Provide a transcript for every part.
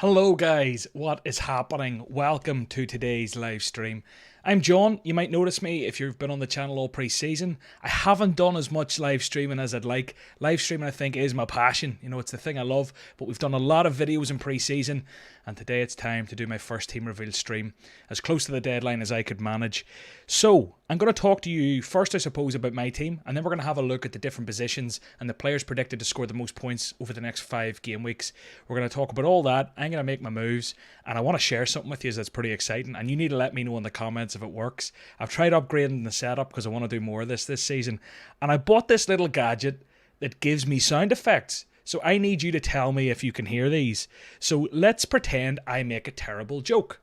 Hello guys, what is happening? Welcome to today's live stream. I'm John. You might notice me if you've been on the channel all pre-season. I haven't done as much live streaming as I'd like. Live streaming I think is my passion. You know, it's the thing I love, but we've done a lot of videos in pre-season and today it's time to do my first team reveal stream as close to the deadline as I could manage. So, I'm going to talk to you first, I suppose, about my team, and then we're going to have a look at the different positions and the players predicted to score the most points over the next 5 game weeks. We're going to talk about all that. I'm going to make my moves, and I want to share something with you that's pretty exciting, and you need to let me know in the comments if it works. I've tried upgrading the setup because I want to do more of this season, and I bought this little gadget that gives me sound effects. So I need you to tell me if you can hear these. So let's pretend I make a terrible joke.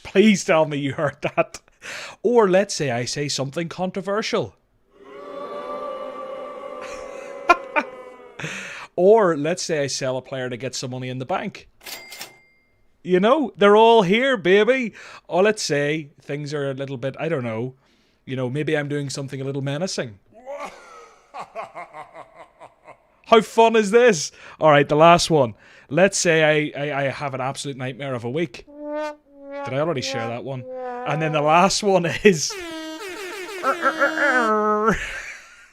Please tell me you heard that. Or let's say I say something controversial. Or let's say I sell a player to get some money in the bank. You know, they're all here, baby. Or let's say things are a little bit, I don't know. You know, maybe I'm doing something a little menacing. How fun is this? Alright, the last one. Let's say I have an absolute nightmare of a week. Did I already share that one? And then the last one is...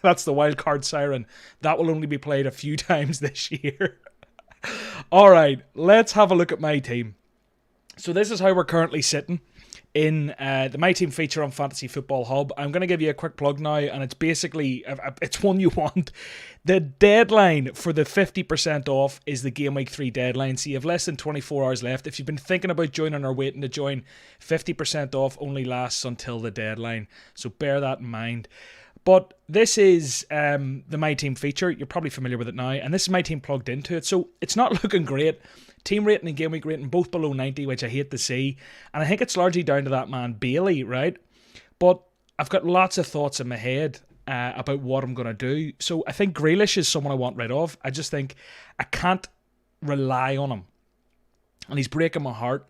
That's the wildcard siren. That will only be played a few times this year. Alright, let's have a look at my team. So this is how we're currently sitting in the My Team feature on Fantasy Football Hub. I'm going to give you a quick plug now, and it's basically, it's one you want. The deadline for the 50% off is the Game Week 3 deadline, so you have less than 24 hours left. If you've been thinking about joining or waiting to join, 50% off only lasts until the deadline, so bear that in mind. But this is the My Team feature. You're probably familiar with it now, and this is My Team plugged into it, so it's not looking great. Team rating and game week rating both below 90, which I hate to see. And I think it's largely down to that man, Bailey, right? But I've got lots of thoughts in my head about what I'm going to do. So I think Grealish is someone I want rid of. I just think I can't rely on him. And he's breaking my heart.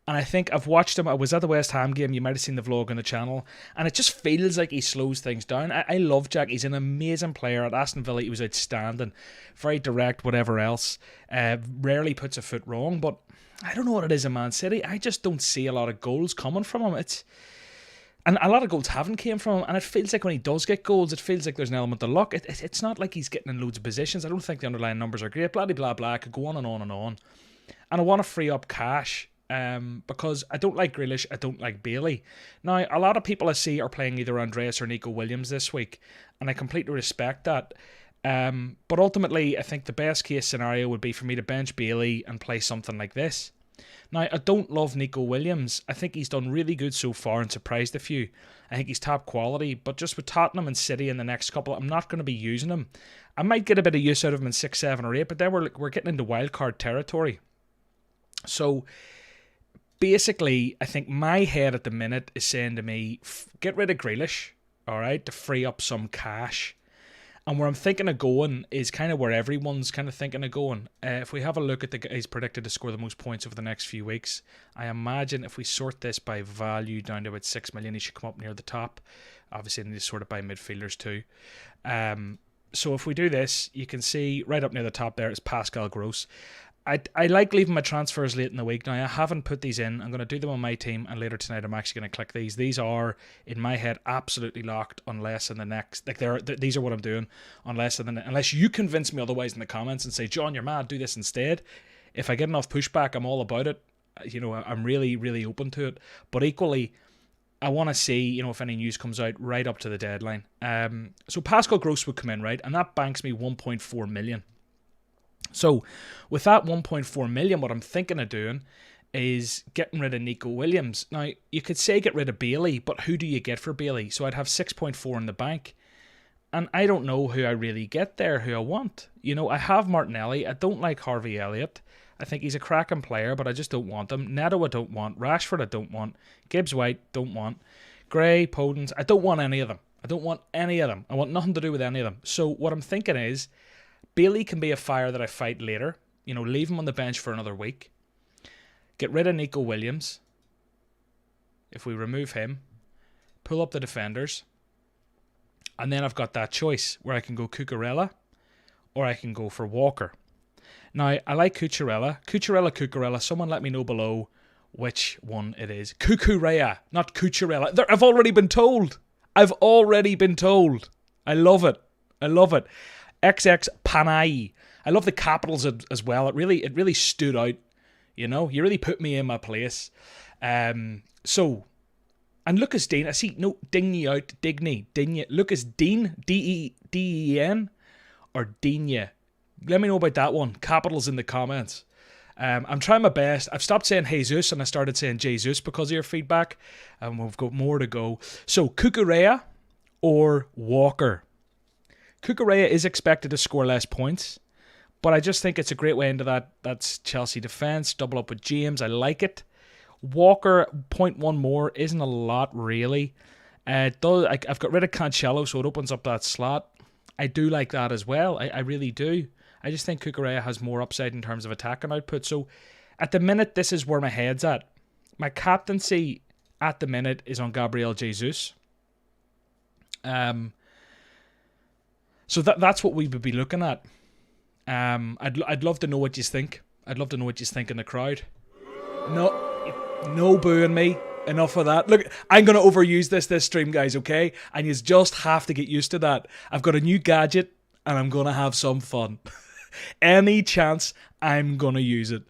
And I think I've watched him. I was at the West Ham game. You might have seen the vlog on the channel. And it just feels like he slows things down. I love Jack. He's an amazing player. At Aston Villa, he was outstanding. Very direct, whatever else. Rarely puts a foot wrong. But I don't know what it is in Man City. I just don't see a lot of goals coming from him. And a lot of goals haven't came from him. And it feels like when he does get goals, it feels like there's an element of luck. It's not like he's getting in loads of positions. I don't think the underlying numbers are great. Blah, blah, blah. I could go on and on and on. And I want to free up cash. Because I don't like Grealish, I don't like Bailey. Now, a lot of people I see are playing either Andreas or Nico Williams this week, and I completely respect that. But ultimately, I think the best case scenario would be for me to bench Bailey and play something like this. Now, I don't love Nico Williams. I think he's done really good so far and surprised a few. I think he's top quality, but just with Tottenham and City in the next couple, I'm not going to be using him. I might get a bit of use out of him in 6, 7 or 8, but then we're getting into wildcard territory. So basically, I think my head at the minute is saying to me, get rid of Grealish, all right, to free up some cash. And where I'm thinking of going is kind of where everyone's kind of thinking of going. If we have a look at the guys predicted to score the most points over the next few weeks, I imagine if we sort this by value down to about 6 million, he should come up near the top. Obviously, I need to sort it by midfielders too. So if we do this, you can see right up near the top there is Pascal Gross. I like leaving my transfers late in the week. Now, I haven't put these in. I'm going to do them on my team, and later tonight I'm actually going to click these. These are, in my head, absolutely locked unless in the next... Like, these are what I'm doing, unless you convince me otherwise in the comments and say, John, you're mad, do this instead. If I get enough pushback, I'm all about it. You know, I'm really, really open to it. But equally, I want to see, you know, if any news comes out right up to the deadline. So Pascal Gross would come in, right? And that banks me 1.4 million. So with that 1.4 million, what I'm thinking of doing is getting rid of Nico Williams. Now, you could say get rid of Bailey, but who do you get for Bailey? So I'd have 6.4 in the bank. And I don't know who I really get there, who I want. You know, I have Martinelli. I don't like Harvey Elliott. I think he's a cracking player, but I just don't want him. Neto, I don't want. Rashford, I don't want. Gibbs White, don't want. Gray, Podence, I don't want any of them. I don't want any of them. I want nothing to do with any of them. So what I'm thinking is, Bailey can be a fire that I fight later. You know, leave him on the bench for another week. Get rid of Nico Williams. If we remove him, pull up the defenders. And then I've got that choice where I can go Cucurella or I can go for Walker. Now, I like Cucurella. Cucurella. Someone let me know below which one it is. Cucurella, not Cucurella. I've already been told. I love it. XX Panay. I love the capitals as well. It really stood out. You know, you really put me in my place. And Lucas Dean. I see no Digny out. Digny. Lucas Dean. D-E-E-N or Digne. Let me know about that one. Capitals in the comments. I'm trying my best. I've stopped saying Jesus and I started saying Jesus because of your feedback. And we've got more to go. So, Cucurella or Walker? Cucurella is expected to score less points, but I just think it's a great way into that's Chelsea defence. Double up with James. I like it. Walker, 0.1 more isn't a lot, really. I've got rid of Cancelo, so it opens up that slot. I do like that as well. I really do. I just think Cucurella has more upside in terms of attacking output. So at the minute, this is where my head's at. My captaincy at the minute is on Gabriel Jesus. So that's what we would be looking at. I'd love to know what you think. I'd love to know what you think in the crowd. No booing me. Enough of that. Look, I'm going to overuse this stream, guys, okay? And you just have to get used to that. I've got a new gadget, and I'm going to have some fun. Any chance, I'm going to use it.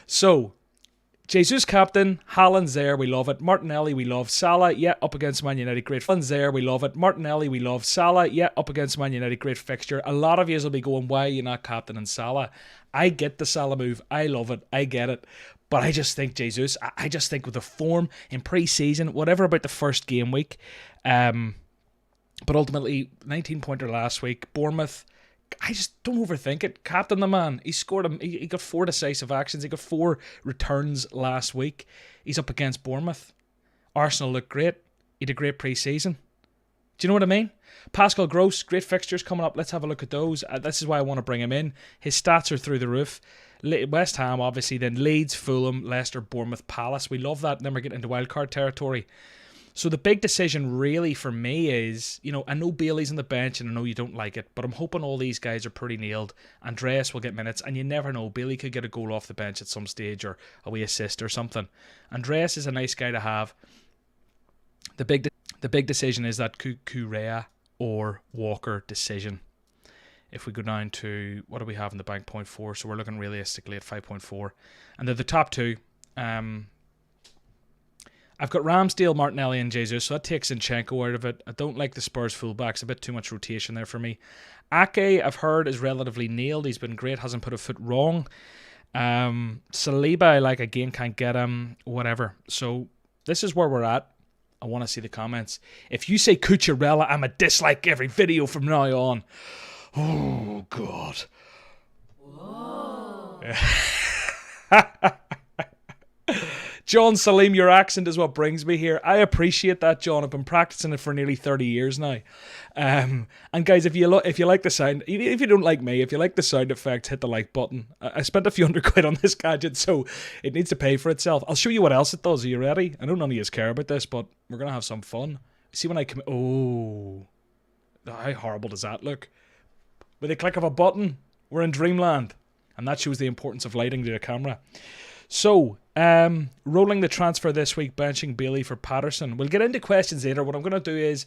So, Jesus captain, Haaland's there, we love it. Martinelli, we love. Salah, yeah, up against Man United, great. Haaland's there, we love it. Martinelli, we love. Salah, yeah, up against Man United, great fixture. A lot of you will be going, why are you not captaining Salah? I get the Salah move. I love it. I get it. But I just think Jesus, I just think with the form in pre-season, whatever about the first game week, but ultimately, 19-pointer last week, Bournemouth, I just don't overthink it. Captain the man. He scored he got 4 decisive actions. He got 4 returns last week. He's up against Bournemouth. Arsenal look great. He had a great pre-season. Do you know what I mean? Pascal Gross, great fixtures coming up. Let's have a look at those. This is why I want to bring him in. His stats are through the roof. West Ham, obviously, then Leeds, Fulham, Leicester, Bournemouth, Palace. We love that. And then we're getting into wildcard territory. So the big decision really for me is, you know, I know Bailey's on the bench and I know you don't like it, but I'm hoping all these guys are pretty nailed. Andreas will get minutes and you never know. Bailey could get a goal off the bench at some stage or a wee assist or something. Andreas is a nice guy to have. The big decision is that Cucurella or Walker decision. If we go down to, what do we have in the bank, 0.4, so we're looking realistically at 5.4. And they're the top two. I've got Ramsdale, Martinelli and Jesus, so that takes Zinchenko out of it. I don't like the Spurs fullbacks, a bit too much rotation there for me. Ake, I've heard, is relatively nailed. He's been great, hasn't put a foot wrong. Saliba, I like, again, can't get him, whatever. So this is where we're at. I want to see the comments. If you say Cucurella, I'm a dislike every video from now on. Oh, God. Whoa. John Salim, your accent is what brings me here. I appreciate that, John. I've been practicing it for nearly 30 years now. And guys, if you like the sound, if you don't like me, if you like the sound effects, hit the like button. I spent a few £100 on this gadget, so it needs to pay for itself. I'll show you what else it does. Are you ready? I know none of you care about this, but we're going to have some fun. See when I come... Oh, how horrible does that look? With a click of a button, we're in dreamland. And that shows the importance of lighting to the camera. So, rolling the transfer this week, benching Bailey for Patterson. We'll get into questions later. What I'm going to do is,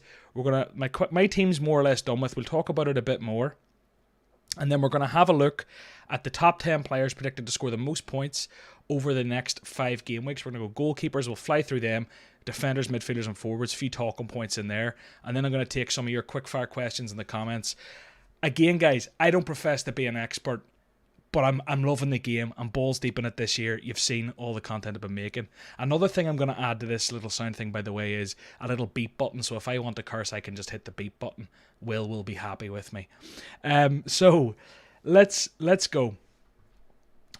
my team's more or less done with. We'll talk about it a bit more. And then we're going to have a look at the top 10 players predicted to score the most points over the next 5 game weeks. We're going to go goalkeepers. We'll fly through them. Defenders, midfielders, and forwards. A few talking points in there. And then I'm going to take some of your quick-fire questions in the comments. Again, guys, I don't profess to be an expert, but I'm loving the game. I'm balls deep in it this year. You've seen all the content I've been making. Another thing I'm going to add to this little sound thing, by the way, is a little beep button. So if I want to curse, I can just hit the beep button. Will be happy with me. So let's go.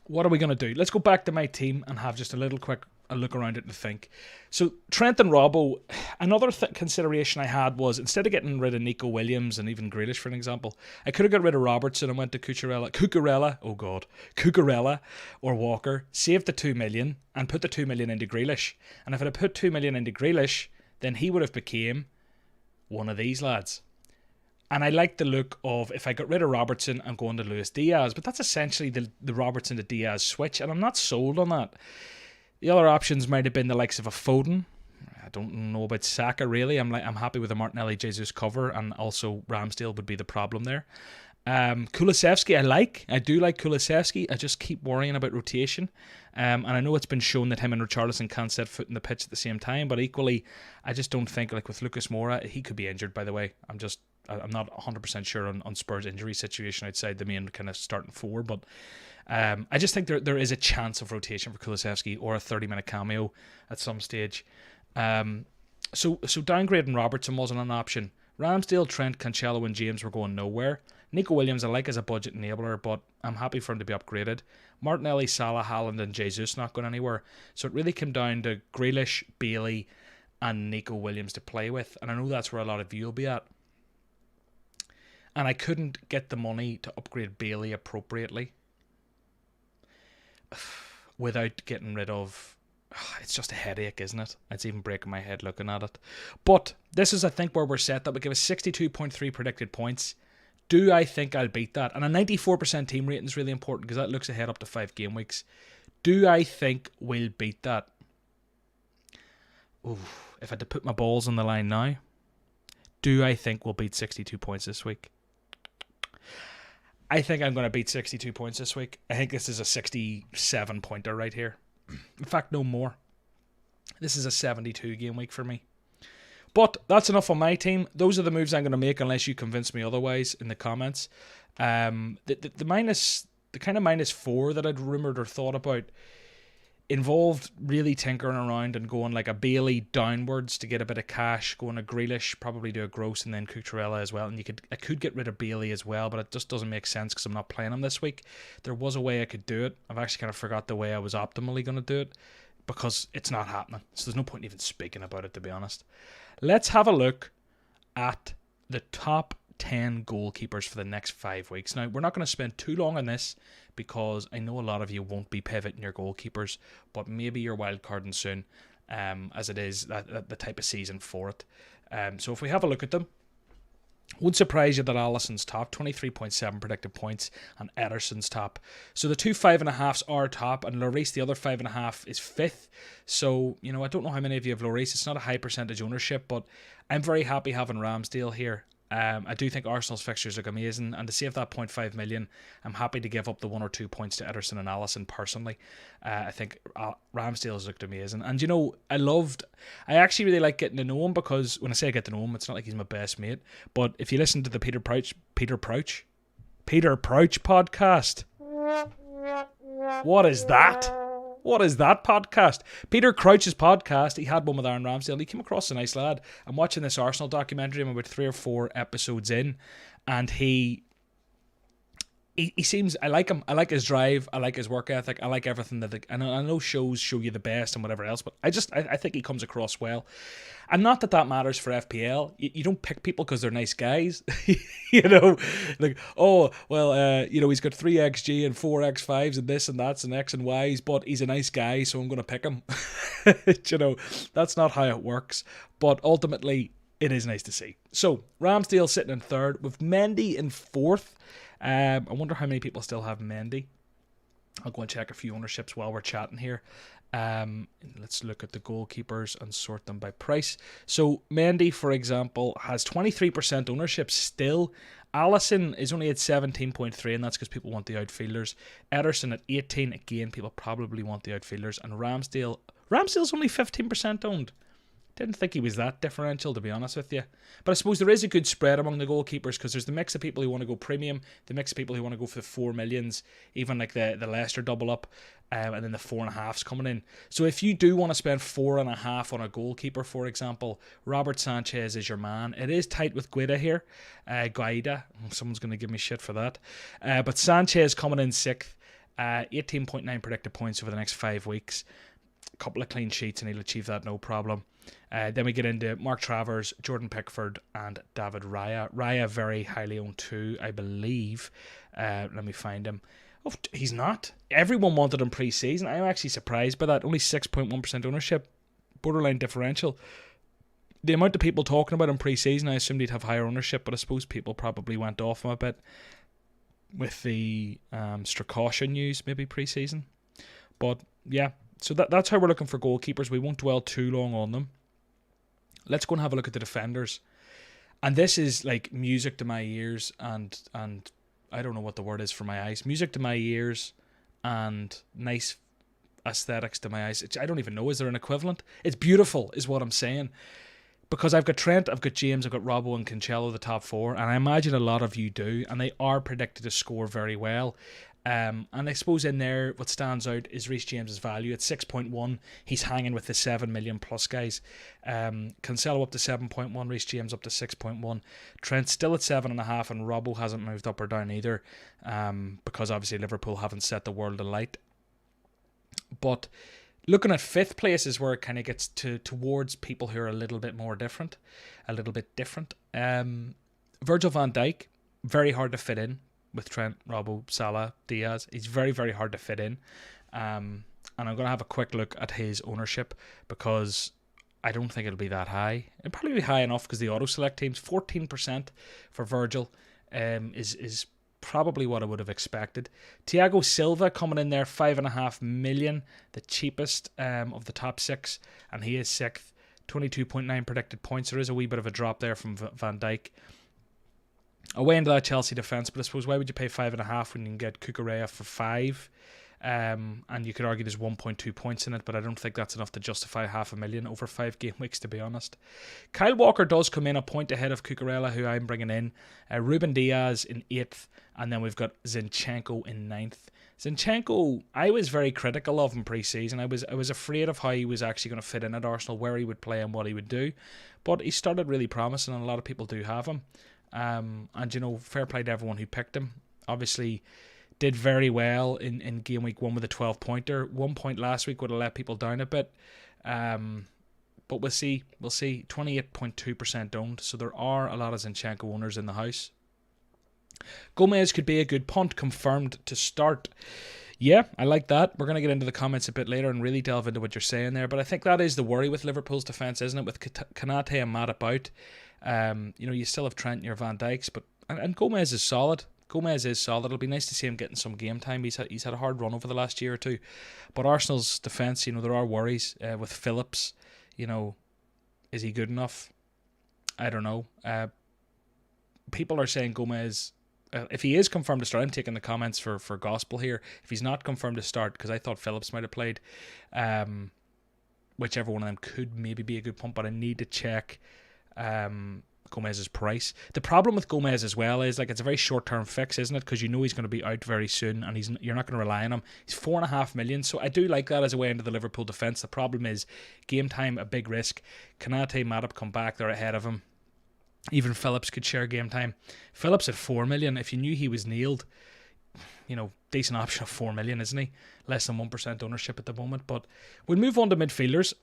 What are we going to do? Let's go back to my team and have just a little quick look around it and think. So Trent and Robbo, another consideration I had was, instead of getting rid of Nico Williams and even Grealish for an example, I could have got rid of Robertson and went to Cucurella or Walker, saved the 2 million and put the 2 million into Grealish. And if I had put 2 million into Grealish, then he would have became one of these lads. And I like the look of, if I got rid of Robertson, I'm going to Luis Diaz. But that's essentially the Robertson to Diaz switch, and I'm not sold on that. The other options might have been the likes of a Foden. I don't know about Saka, really. I'm happy with the Martinelli Jesus cover, and also Ramsdale would be the problem there. Kulusevski, I do like Kulusevski. I just keep worrying about rotation. And I know it's been shown that him and Richarlison can't set foot in the pitch at the same time, but equally, I just don't think, like with Lucas Moura, he could be injured, by the way. I'm not 100% sure on Spurs' injury situation outside the main kind of starting four, but I just think there is a chance of rotation for Kulusevski or a 30-minute cameo at some stage. So downgrading Robertson wasn't an option. Ramsdale, Trent, Cancelo and James were going nowhere. Nico Williams I like as a budget enabler, but I'm happy for him to be upgraded. Martinelli, Salah, Haaland and Jesus not going anywhere. So it really came down to Grealish, Bailey and Nico Williams to play with. And I know that's where a lot of you will be at. And I couldn't get the money to upgrade Bailey appropriately without getting rid of... It's just a headache, isn't it? It's even breaking my head looking at it. But this is, I think, where we're set. That would give us 62.3 predicted points. Do I think I'll beat that? And a 94% team rating is really important because that looks ahead up to 5 game weeks. Do I think we'll beat that? Ooh, if I had to put my balls on the line now, do I think we'll beat 62 points this week? I think I'm going to beat 62 points this week. I think this is a 67 pointer right here. In fact, no more. This is a 72 game week for me. But that's enough on my team. Those are the moves I'm going to make unless you convince me otherwise in the comments. The kind of -4 that I'd rumoured or thought about involved really tinkering around and going like a Bailey downwards to get a bit of cash, going a Grealish, probably do a Gross and then Cucurella as well. And I could get rid of Bailey as well, but it just doesn't make sense because I'm not playing him this week. There was a way I could do it. I've actually kind of forgot the way I was optimally going to do it because it's not happening. So there's no point even speaking about it, to be honest. Let's have a look at the top 10 goalkeepers for the next 5 weeks. Now, we're not going to spend too long on this because I know a lot of you won't be pivoting your goalkeepers, but maybe you're wildcarding soon, as it is the type of season for it. So if we have a look at them, won't surprise you that Alisson's top, 23.7 predicted points, and Ederson's top. So the two 5.5s are top, and Lloris, the other 5.5, is 5th. So, I don't know how many of you have Lloris. It's not a high percentage ownership, but I'm very happy having Ramsdale here. I do think Arsenal's fixtures look amazing, and to save that 0.5 million, I'm happy to give up the 1 or 2 points to Ederson and Alisson personally. I think Ramsdale has looked amazing, and I actually really like getting to know him because when I say I get to know him, it's not like he's my best mate, but if you listen to the Peter Crouch podcast, what is that? What is that podcast? Peter Crouch's podcast. He had one with Aaron Ramsdale. He came across a nice lad. I'm watching this Arsenal documentary. I'm about 3 or 4 episodes in, and he seems... I like him. I like his drive. I like his work ethic. I like everything I know shows show you the best and whatever else, but I think he comes across well. And not that matters for FPL. You don't pick people because they're nice guys. He's got 3 XG and 4 X5s and this and that's and X and Y's, but he's a nice guy, so I'm going to pick him. That's not how it works. But ultimately, it is nice to see. So, Ramsdale sitting in 3rd with Mendy in 4th. I wonder how many people still have Mendy. I'll go and check a few ownerships while we're chatting here. Let's look at the goalkeepers and sort them by price. So Mendy, for example, has 23% ownership still. Alisson is only at 17.3, and that's because people want the outfielders. Ederson at 18, again, people probably want the outfielders. And Ramsdale's only 15% owned. Didn't think he was that differential, to be honest with you. But I suppose there is a good spread among the goalkeepers because there's the mix of people who want to go premium, the mix of people who want to go for the 4 millions, even like the Leicester double up, and then the 4.5s coming in. So if you do want to spend 4.5 on a goalkeeper, for example, Robert Sanchez is your man. It is tight with Guida here. Guida. Someone's going to give me shit for that. But Sanchez coming in 6th, 18.9 predicted points over the next 5 weeks. A couple of clean sheets and he'll achieve that no problem. Then we get into Mark Travers, Jordan Pickford and David Raya. Raya very highly owned too, I believe. Let me find him. Oh, he's not. Everyone wanted him pre-season. I'm actually surprised by that. Only 6.1% ownership. Borderline differential. the amount of people talking about him pre-season, I assumed he'd have higher ownership, but I suppose people probably went off him a bit with the Strakosha news maybe pre-season. But yeah, so that's how we're looking for goalkeepers. We won't dwell too long on them. Let's go and have a look at the defenders. And this is like music to my ears, and I don't know what the word is for my eyes. Music to my ears and nice aesthetics to my eyes. I don't even know. Is there an equivalent? It's beautiful is what I'm saying. Because I've got Trent, I've got James, I've got Robbo and Cancelo, the top four. And I imagine a lot of you do. And they are predicted to score very well. And I suppose in there, what stands out is Reece James's value at 6.1. He's hanging with the 7 million plus guys. Cancelo up to 7.1, Reece James up to 6.1. Trent still at 7.5, and Robbo hasn't moved up or down either, because obviously Liverpool haven't set the world alight. But looking at fifth place is where it kind of gets towards people who are a little bit more different, Virgil van Dijk, very hard to fit in with Trent, Robbo, Salah, Diaz. He's very, very hard to fit in. And I'm going to have a quick look at his ownership, because I don't think it'll be that high. It'll probably be high enough because the auto-select teams, 14% for Virgil is probably what I would have expected. Thiago Silva coming in there, 5.5 million, the cheapest of the top six, and he is sixth, 22.9 predicted points. There is a wee bit of a drop there from Van Dijk. Away into that Chelsea defence, but I suppose why would you pay 5.5 when you can get Cucurella for 5? And you could argue there's 1.2 points in it, but I don't think that's enough to justify 500,000 over 5 game weeks, to be honest. Kyle Walker does come in a point ahead of Cucurella, who I'm bringing in. Ruben Diaz in 8th, and then we've got Zinchenko in 9th. Zinchenko, I was very critical of him pre-season. I was afraid of how he was actually going to fit in at Arsenal, where he would play and what he would do. But he started really promising, and a lot of people do have him. And, fair play to everyone who picked him. Obviously, did very well in game week 1 with a 12-pointer. 1 point last week would have let people down a bit. But we'll see. 28.2% owned. So there are a lot of Zinchenko owners in the house. Gomez could be a good punt, confirmed to start. Yeah, I like that. We're going to get into the comments a bit later and really delve into what you're saying there. But I think that is the worry with Liverpool's defence, isn't it? With Konate and Matip out. You still have Trent and your Van Dijks, and Gomez is solid. It'll be nice to see him getting some game time. He's had a hard run over the last year or two. But Arsenal's defence, there are worries with Phillips. Is he good enough? I don't know. People are saying Gomez, if he is confirmed to start, I'm taking the comments for gospel here. If he's not confirmed to start, because I thought Phillips might have played, whichever one of them could maybe be a good punt, but I need to check Gomez's price. The problem with Gomez as well is it's a very short-term fix, isn't it? Because he's going to be out very soon, and you're not going to rely on him. He's 4.5 million, so I do like that as a way into the Liverpool defence. The problem is game time, a big risk. Konate, Matip come back, they're ahead of him. Even Phillips could share game time. Phillips at 4 million. If you knew he was nailed, decent option of 4 million, isn't he? Less than 1% ownership at the moment. But we'll move on to midfielders.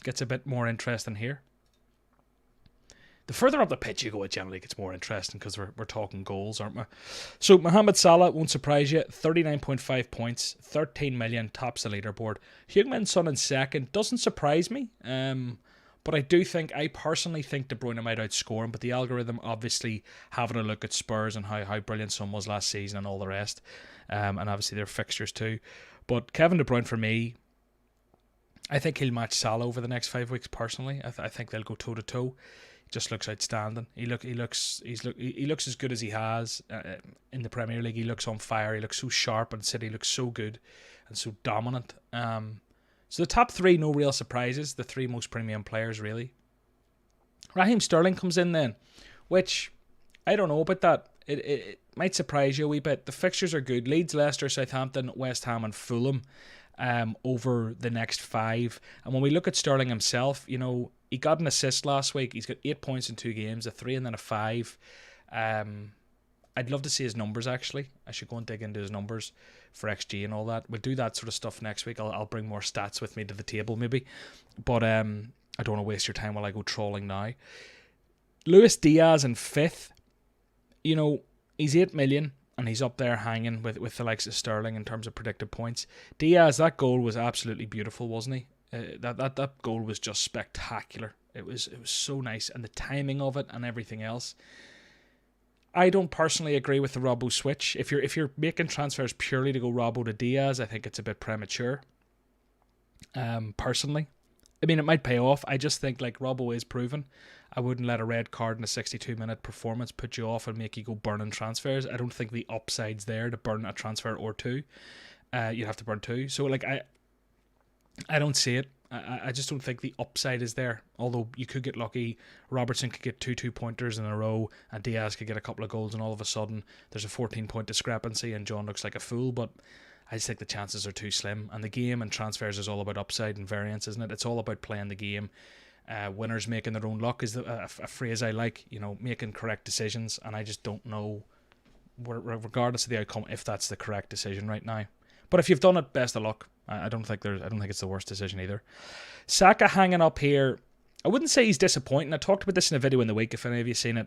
Gets a bit more interesting here. The further up the pitch you go, it generally gets more interesting because we're talking goals, aren't we? So Mohamed Salah won't surprise you. 39.5 points, 13 million, tops the leaderboard. Heung-min Son in second doesn't surprise me. But I personally think De Bruyne might outscore him. But the algorithm obviously having a look at Spurs and how brilliant Son was last season and all the rest. And obviously their fixtures too. But Kevin De Bruyne for me, I think he'll match Salah over the next 5 weeks personally. I think they'll go toe to toe. He just looks outstanding. He looks as good as he has in the Premier League. He looks on fire. He looks so sharp, and City looks so good and so dominant. So the top 3, no real surprises. The 3 most premium players, really. Raheem Sterling comes in then, which I don't know about that. It might surprise you a wee bit. The fixtures are good. Leeds, Leicester, Southampton, West Ham and Fulham over the next 5. And when we look at Sterling himself, he got an assist last week. He's got 8 points in 2 games, a 3 and then a 5. I'd love to see his numbers, actually. I should go and dig into his numbers for XG and all that. We'll do that sort of stuff next week. I'll bring more stats with me to the table, maybe. But I don't want to waste your time while I go trolling now. Luis Diaz in 5th. He's 8 million, and he's up there hanging with the likes of Sterling in terms of predicted points. Diaz, that goal was absolutely beautiful, wasn't he? That goal was just spectacular. It was so nice, and the timing of it and everything else. I don't personally agree with the Robbo switch. If you're making transfers purely to go Robbo to Diaz, I think it's a bit premature. Personally, I mean, it might pay off. I just think like Robbo is proven. I wouldn't let a red card in a 62-minute performance put you off and make you go burning transfers. I don't think the upside's there to burn a transfer or two. You'd have to burn two. So like I don't see it. I just don't think the upside is there. Although you could get lucky. Robertson could get 2-2-pointers in a row, and Diaz could get a couple of goals, and all of a sudden there's a 14-point discrepancy and John looks like a fool. But I just think the chances are too slim. And the game and transfers is all about upside and variance, isn't it? It's all about playing the game. Winners making their own luck is a phrase I like. You know, making correct decisions, and I just don't know, regardless of the outcome, if that's the correct decision right now. But if you've done it, best of luck. I don't think it's the worst decision either. Saka hanging up here. I wouldn't say he's disappointing. I talked about this in a video in the week, if any of you seen it.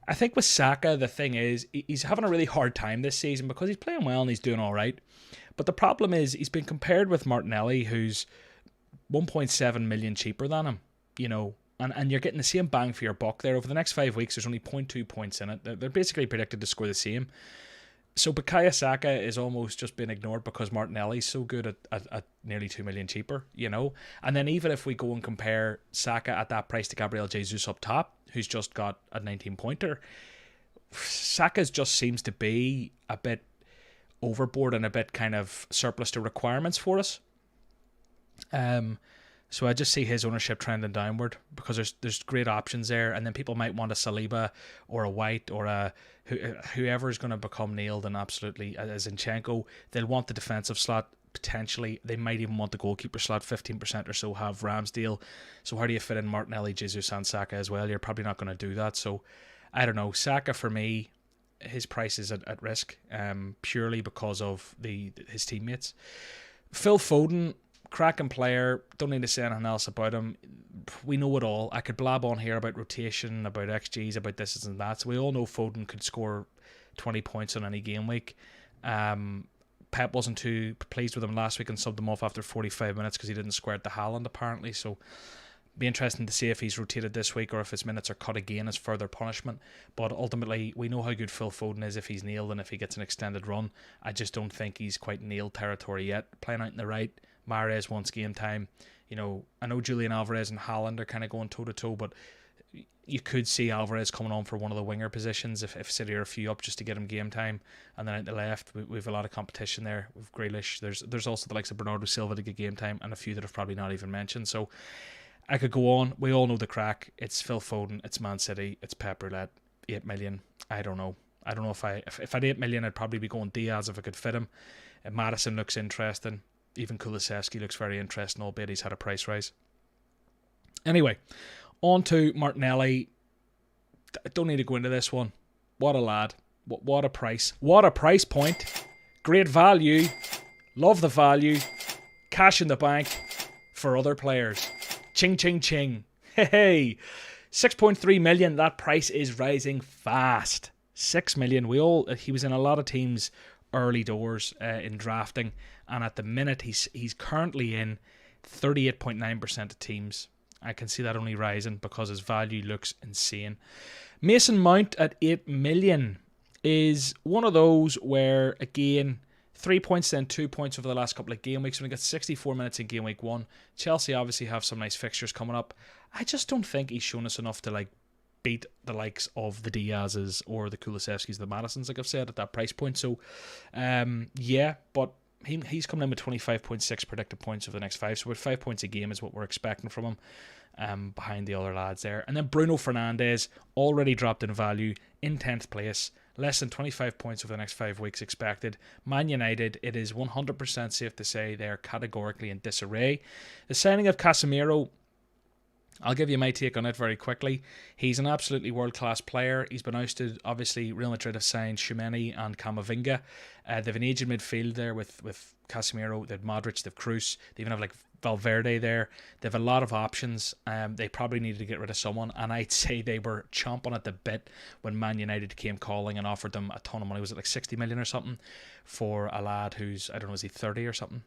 I think with Saka, the thing is, he's having a really hard time this season because he's playing well and he's doing all right. But the problem is, he's been compared with Martinelli, who's 1.7 million cheaper than him. You know, and you're getting the same bang for your buck there. Over the next 5 weeks, there's only 0.2 points in it. They're basically predicted to score the same. So Bukayo Saka is almost just been ignored because Martinelli's so good at nearly 2 million cheaper, you know. And then even if we go and compare Saka at that price to Gabriel Jesus up top, who's just got a 19-pointer, Saka's just seems to be a bit overboard and a bit kind of surplus to requirements for us. So I just see his ownership trending downward because there's great options there, and then people might want a Saliba or a White or a whoever is going to become nailed and absolutely as Zinchenko. They'll want the defensive slot potentially. They might even want the goalkeeper slot. 15% or so have Ramsdale. So how do you fit in Martinelli, Jesus, and Saka as well? You're probably not going to do that. So I don't know. Saka for me, his price is at risk purely because of his teammates. Phil Foden, cracking player, don't need to say anything else about him. We know it all. I could blab on here about rotation, about XGs, about this and that. So we all know Foden could score 20 points on any game week. Pep wasn't too pleased with him last week and subbed him off after 45 minutes because he didn't square it to Haaland apparently. So be interesting to see if he's rotated this week or if his minutes are cut again as further punishment. But ultimately, we know how good Phil Foden is if he's nailed and if he gets an extended run. I just don't think he's quite nailed territory yet. Playing out in the right, Mahrez wants game time. You know, I know Julian Alvarez and Haaland are kind of going toe-to-toe, but you could see Alvarez coming on for one of the winger positions if City are a few up just to get him game time. And then at the left, we have a lot of competition there with Grealish. There's also the likes of Bernardo Silva to get game time and a few that have probably not even mentioned. So I could go on. We all know the crack. It's Phil Foden. It's Man City. It's Pep Roulette. 8 million. I don't know. I don't know if I had 8 million, I'd probably be going Diaz if I could fit him. Madison looks interesting. Even Kulusevski looks very interesting, albeit he's had a price rise. Anyway, on to Martinelli. Don't need to go into this one. What a lad. What a price. What a price point. Great value. Love the value. Cash in the bank for other players. Ching, ching, ching. Hey, 6.3 million. That price is rising fast. 6 million. He was in a lot of teams early doors in drafting, and at the minute he's currently in 38.9% of teams. I can see that only rising because his value looks insane. Mason Mount at 8 million is one of those where, again, 3 points then 2 points over the last couple of game weeks. We got 64 minutes in game week 1. Chelsea obviously have some nice fixtures coming up. I just don't think he's shown us enough to beat the likes of the Diaz's or the Kulusevskis, the Madisons, like I've said, at that price point. So, yeah, but he's coming in with 25.6 predicted points over the next 5. So with 5 points a game is what we're expecting from him, behind the other lads there. And then Bruno Fernandes, already dropped in value, in 10th place. Less than 25 points over the next 5 weeks expected. Man United, it is 100% safe to say they are categorically in disarray. The signing of Casemiro, I'll give you my take on it very quickly. He's an absolutely world-class player. He's been ousted. Obviously, Real Madrid have signed Tchouaméni and Camavinga. They have an aging midfield there with Casemiro. They have Modric, they have Kroos. They even have Valverde there. They have a lot of options. They probably needed to get rid of someone, and I'd say they were chomping at the bit when Man United came calling and offered them a ton of money. Was it 60 million or something for a lad who's, I don't know, is he 30 or something,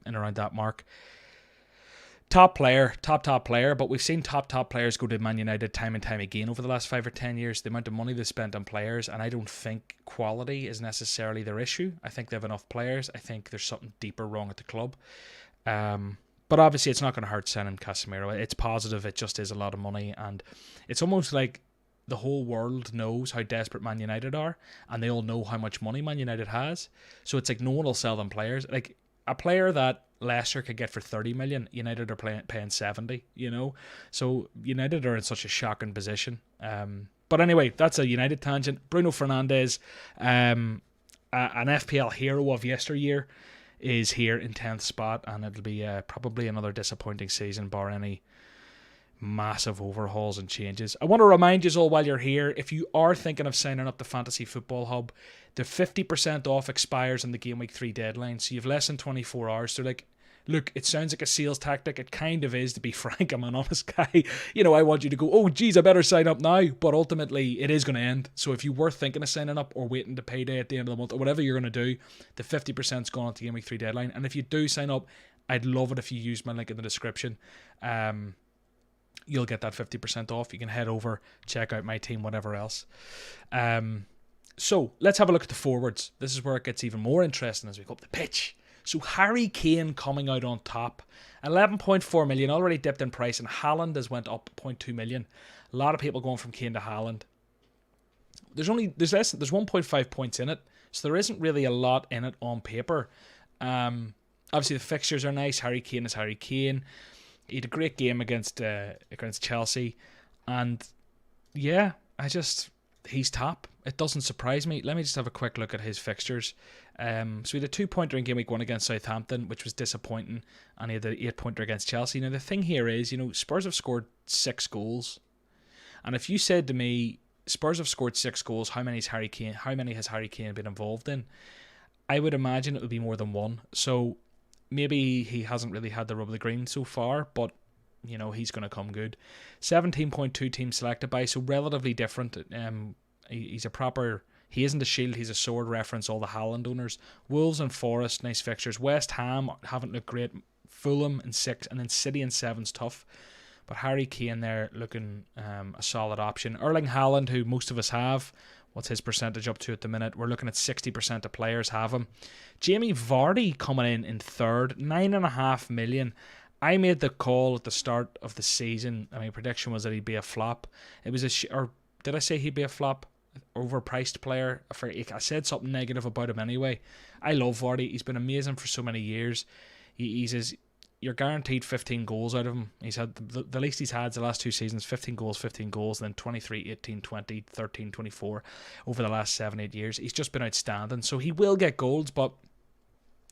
in around that mark? top player, top player, but we've seen top players go to Man United time and time again over the last 5 or 10 years. The amount of money they spent on players, and I don't think quality is necessarily their issue. I think they have enough players. I think there's something deeper wrong at the club. But obviously it's not going to hurt signing Casemiro. It's positive. It just is a lot of money, and it's almost like the whole world knows how desperate Man United are, and they all know how much money Man United has. So it's like no one will sell them players. Like a player that Leicester could get for 30 million, United are paying 70, So United are in such a shocking position. But anyway, that's a United tangent. Bruno Fernandes, an FPL hero of yesteryear, is here in 10th spot, and it'll be probably another disappointing season, bar any massive overhauls and changes. I want to remind you all while you're here, if you are thinking of signing up to Fantasy Football Hub, the 50% off expires on the Game Week 3 deadline, so you've less than 24 hours. So look, it sounds like a sales tactic. It kind of is, to be frank. I'm an honest guy. I want you to go, oh geez, I better sign up now, but ultimately it is going to end. So if you were thinking of signing up or waiting to payday at the end of the month or whatever you're going to do, the 50%'s gone at the Game Week 3 deadline. And if you do sign up, I'd love it if you use my link in the description. You'll get that 50% off. You can head over, check out my team, whatever else. So let's have a look at the forwards. This is where it gets even more interesting as we go up the pitch. So Harry Kane coming out on top. 11.4 million, already dipped in price, and Haaland has went up 0.2 million. A lot of people going from Kane to Haaland. There's 1.5 points in it, so there isn't really a lot in it on paper. Obviously the fixtures are nice. Harry Kane is Harry Kane. He had a great game against Chelsea, and yeah, he's top. It doesn't surprise me. Let me just have a quick look at his fixtures. So he had a 2-pointer in Game Week 1 against Southampton, which was disappointing, and he had the 8-pointer against Chelsea. Now the thing here is, Spurs have scored 6 goals, and if you said to me, Spurs have scored 6 goals, how many has Harry Kane been involved in? I would imagine it would be more than 1. So maybe he hasn't really had the rub of the green so far, but he's going to come good. 17.2 teams selected by, so relatively different. He isn't a shield, he's a sword, reference all the Haaland owners. Wolves and Forest, nice fixtures. West Ham haven't looked great. Fulham in 6, and then City in 7's tough. But Harry Kane there looking a solid option. Erling Haaland, who most of us have. What's his percentage up to at the minute? We're looking at 60% of players have him. Jamie Vardy coming in 3rd, 9.5 million. I made the call at the start of the season. My prediction was that he'd be a flop. It was or did I say he'd be a flop? Overpriced player. I said something negative about him anyway. I love Vardy. He's been amazing for so many years. You're guaranteed 15 goals out of him. He's had the least he's had the last 2 seasons, 15 goals, and then 23, 18, 20, 13, 24 over the last 7-8 years. He's just been outstanding. So he will get goals, but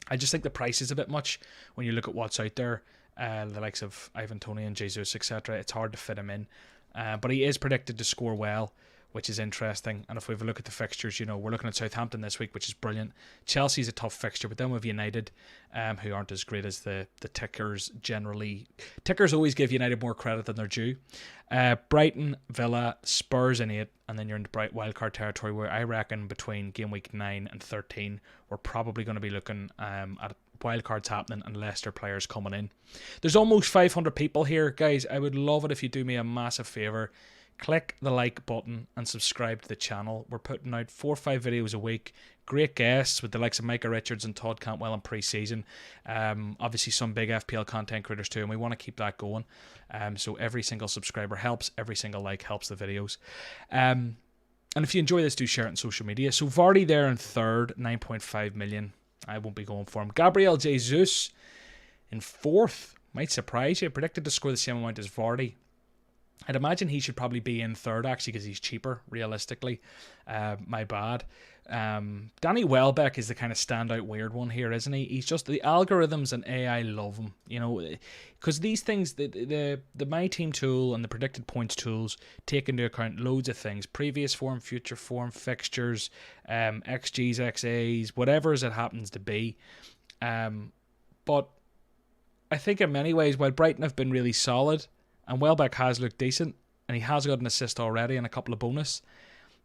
I just think the price is a bit much when you look at what's out there. The likes of Ivan Toney and Jesus, etc. It's hard to fit him in. But he is predicted to score well, which is interesting. And if we have a look at the fixtures, we're looking at Southampton this week, which is brilliant. Chelsea's a tough fixture, but then we have United, who aren't as great as the tickers generally. Tickers always give United more credit than they're due. Brighton, Villa, Spurs in 8, and then you're in the wildcard territory, where I reckon between Game Week 9 and 13, we're probably going to be looking at wildcards happening and Leicester players coming in. There's almost 500 people here, guys. I would love it if you do me a massive favour. Click the like button and subscribe to the channel. We're putting out 4 or 5 videos a week. Great guests with the likes of Micah Richards and Todd Cantwell in pre-season. Obviously some big FPL content creators too, and we want to keep that going. So every single subscriber helps. Every single like helps the videos. And if you enjoy this, do share it on social media. So Vardy there in 3rd, 9.5 million. I won't be going for him. Gabriel Jesus in 4th. Might surprise you. Predicted to score the same amount as Vardy. I'd imagine he should probably be in 3rd, actually, because he's cheaper, realistically. My bad. Danny Welbeck is the kind of standout weird one here, isn't he? He's just, the algorithms and AI love him, because these things, the My Team tool and the predicted points tools take into account loads of things: previous form, future form, fixtures, XGs, XAs, whatever as it happens to be. But I think in many ways, while Brighton have been really solid, and Welbeck has looked decent, and he has got an assist already and a couple of bonus,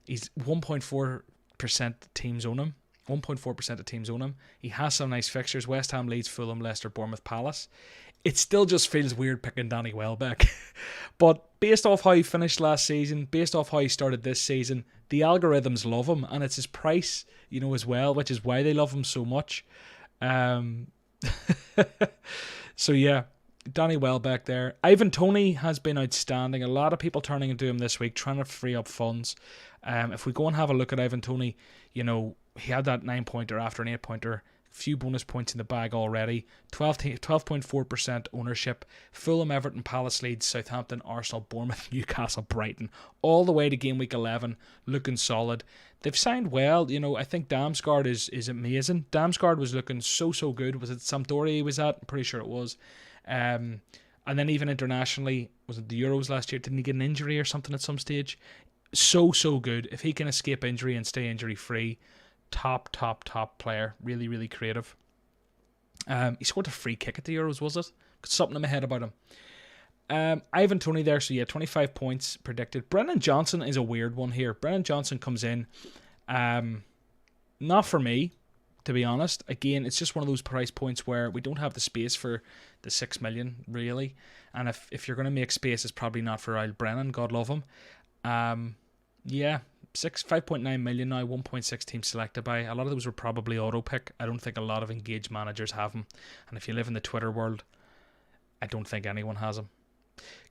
he's 1.4% teams own him. 1.4% of teams own him. He has some nice fixtures: West Ham, Leeds, Fulham, Leicester, Bournemouth, Palace. it still just feels weird picking Danny Welbeck. But based off how he finished last season, based off how he started this season, the algorithms love him, and it's his price, as well, which is why they love him so much. So yeah, Danny Welbeck there. Ivan Toney has been outstanding. A lot of people turning into him this week, trying to free up funds. If we go and have a look at Ivan Toney, he had that 9-pointer after an 8-pointer. Few bonus points in the bag already. 12.4% ownership. Fulham, Everton, Palace, Leeds, Southampton, Arsenal, Bournemouth, Newcastle, Brighton. All the way to game week 11. Looking solid. They've signed well. I think Damsgaard is amazing. Damsgaard was looking so good. Was it Sampdoria he was at? I'm pretty sure it was. And then even internationally, was it the Euros last year? Didn't he get an injury or something at some stage? So good. If he can escape injury and stay injury free, top player. Really, really creative. He scored a free kick at the Euros, was it? Got something in my head about him. Ivan Toney there, so yeah, 25 points predicted. Brennan Johnson is a weird one here. Brennan Johnson comes in. Not for me, to be honest. Again, it's just one of those price points where we don't have the space for the 6 million, really. And if you're going to make space, it's probably not for Isle Brennan, God love him. Yeah, 5.9 million now, 1.6 teams selected by. A lot of those were probably auto pick. I don't think a lot of engaged managers have them. And if you live in the Twitter world, I don't think anyone has them.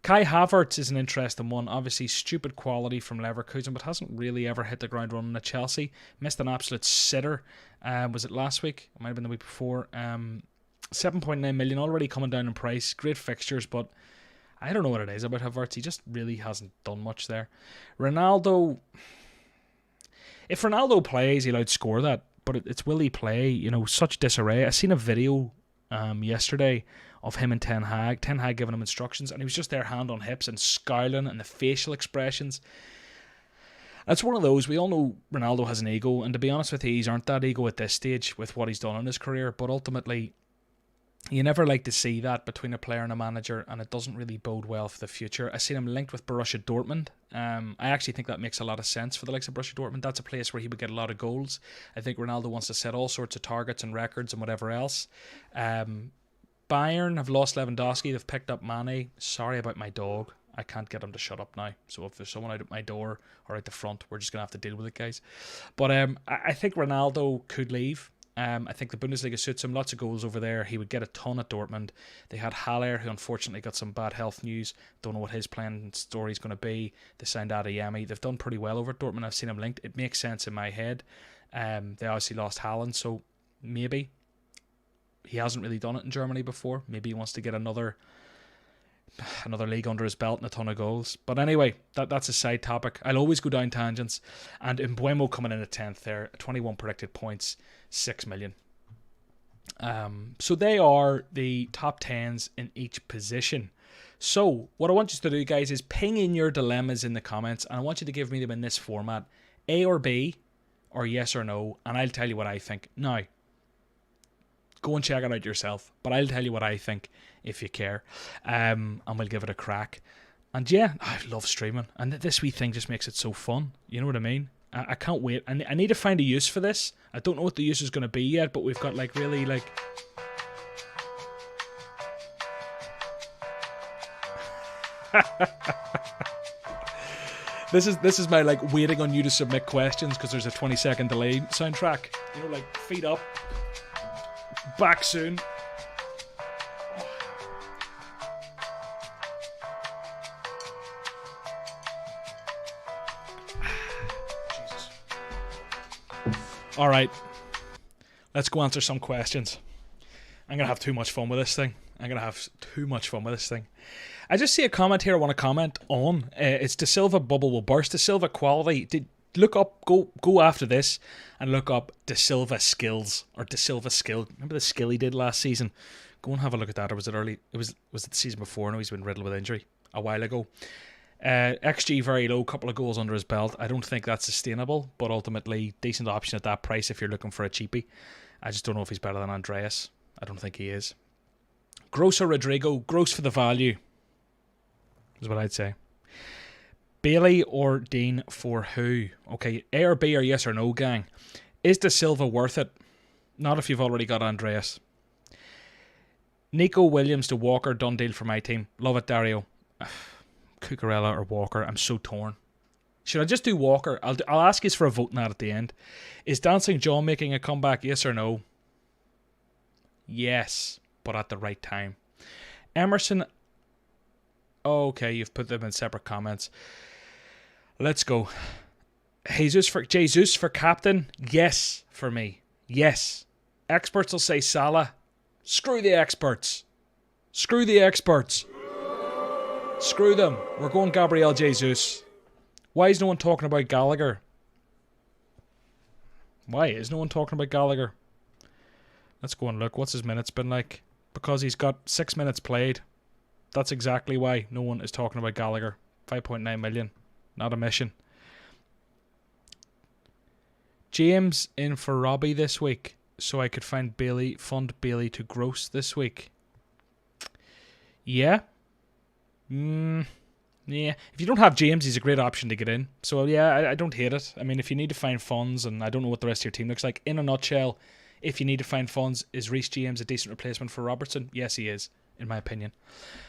Kai Havertz is an interesting one. Obviously, stupid quality from Leverkusen, but hasn't really ever hit the ground running at Chelsea. Missed an absolute sitter. Was it last week? It might have been the week before. 7.9 million, already coming down in price. Great fixtures, but I don't know what it is about Havertz. He just really hasn't done much there. Ronaldo, if Ronaldo plays, he'll outscore that. But it's will he play? Such disarray. I seen a video yesterday of him and Ten Hag. Ten Hag giving him instructions, and he was just there, hand on hips and scowling, and the facial expressions. It's one of those. We all know Ronaldo has an ego, and to be honest with you, he's aren't that ego at this stage with what he's done in his career. But ultimately, you never like to see that between a player and a manager, and it doesn't really bode well for the future. I seen him linked with Borussia Dortmund. I actually think that makes a lot of sense for the likes of Borussia Dortmund. That's a place where he would get a lot of goals. I think Ronaldo wants to set all sorts of targets and records and whatever else. Bayern have lost Lewandowski. They've picked up Mane. Sorry about my dog. I can't get him to shut up now. So if there's someone out at my door or out the front, we're just going to have to deal with it, guys. But I think Ronaldo could leave. I think the Bundesliga suits him. Lots of goals over there. He would get a ton at Dortmund. They had Haller, who unfortunately got some bad health news. Don't know what his playing story is going to be. They signed Adeyemi. They've done pretty well over at Dortmund. I've seen him linked. It makes sense in my head. They obviously lost Haaland, so maybe he hasn't really done it in Germany before. Maybe he wants to get another league under his belt and a ton of goals. But anyway, that's a side topic. I'll always go down tangents. And Mbeumo coming in at 10th there, 21 predicted points, 6 million. So they are the top 10s in each position. So what I want you to do, guys, is ping in your dilemmas in the comments, and I want you to give me them in this format: A or B, or yes or no, and I'll tell you what I think. Now, go and check it out yourself, but I'll tell you what I think if you care, and we'll give it a crack. And yeah, I love streaming, and this wee thing just makes it so fun. You know what I mean? I can't wait. I need to find a use for this. I don't know what the use is going to be yet, but we've got really This is my waiting on you to submit questions because there's a 20-second delay soundtrack. Feet up. Back soon. Jesus. All right. Let's go answer some questions. I'm going to have too much fun with this thing. I just see a comment here I want to comment on. It's De Silva bubble will burst. De Silva quality. Look up, go after this and look up De Silva skills or De Silva skill. Remember the skill he did last season? Go and have a look at that. Or was it early? Was it the season before? No, he's been riddled with injury a while ago. XG very low, couple of goals under his belt. I don't think that's sustainable, but ultimately decent option at that price if you're looking for a cheapie. I just don't know if he's better than Andreas. I don't think he is. Gross or Rodrigo? Gross for the value is what I'd say. Bailey or Dean for who? Okay, A or B or yes or no, gang. Is De Silva worth it? Not if you've already got Andreas. Nico Williams to Walker, done deal for my team. Love it, Dario. Cucurella or Walker, I'm so torn. Should I just do Walker? I'll ask you for a vote now at the end. Is Dancing John making a comeback, yes or no? Yes, but at the right time. Emerson. Okay, you've put them in separate comments. Let's go. Jesus for captain. Yes, for me. Yes. Experts will say Salah. Screw the experts. Screw the experts. Screw them. We're going Gabriel Jesus. Why is no one talking about Gallagher? Why is no one talking about Gallagher? Let's go and look. What's his minutes been like? Because he's got 6 minutes played. That's exactly why no one is talking about Gallagher. 5.9 million. Not a mission. James in for Robbie this week. So I could fund Bailey to Gross this week. Yeah. Yeah. If you don't have James, he's a great option to get in. So yeah, I don't hate it. I mean, if you need to find funds, and I don't know what the rest of your team looks like, in a nutshell, if you need to find funds, is Reece James a decent replacement for Robertson? Yes, he is, in my opinion.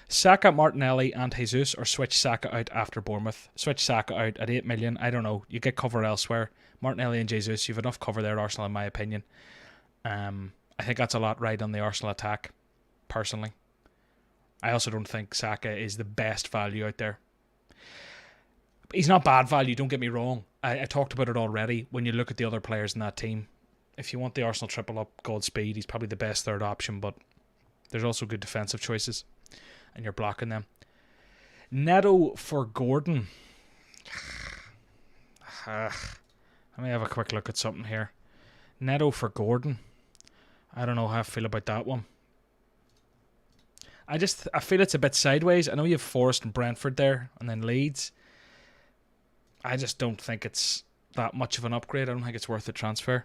Saka, Martinelli and Jesus, or switch Saka out after Bournemouth. Switch Saka out at 8 million. I don't know. You get cover elsewhere. Martinelli and Jesus, you've enough cover there, Arsenal, in my opinion. I think that's a lot right on the Arsenal attack, personally. I also don't think Saka is the best value out there. He's not bad value, don't get me wrong. I talked about it already. When you look at the other players in that team, if you want the Arsenal triple up, Godspeed, he's probably the best third option, but there's also good defensive choices, and you're blocking them. Neto for Gordon. Let me have a quick look at something here. Neto for Gordon. I don't know how I feel about that one. I feel it's a bit sideways. I know you have Forest and Brentford there, and then Leeds. I just don't think it's that much of an upgrade. I don't think it's worth the transfer.